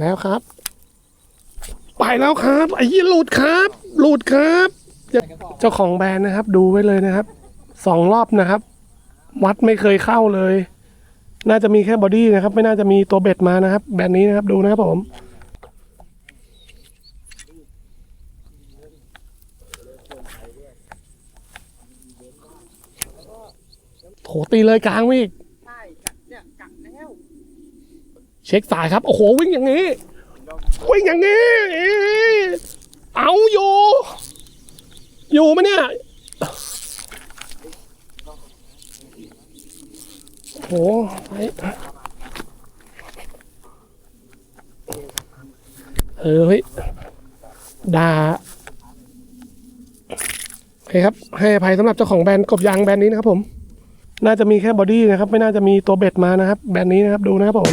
แล้วครับไปแล้วครับไอ้ยี่หลุดครับหลุดครับเจ้าของแบรนด์นะครับดูไว้เลยนะครับ2 รอบนะครับวัดไม่เคยเข้าเลยน่าจะมีแค่บอดี้นะครับไม่น่าจะมีตัวเบ็ดมานะครับแบรนด์นี้นะครับดูนะครับผมโถตีเลยกลางวิ่งใช่เนี่ยกัดแล้วเช็คสายครับโอ้โหวิ่งอย่างนี้วิ่งอย่างนี้เอาอยู่ไหมเนี่ยโหไปเฮ้ยด่าโอเคครับให้อภัยสำหรับเจ้าของแบรนด์กบยางแบรนด์นี้นะครับผมน่าจะมีแค่บอดี้นะครับไม่น่าจะมีตัวเบ็ดมานะครับแบรนด์นี้นะครับดูนะครับผม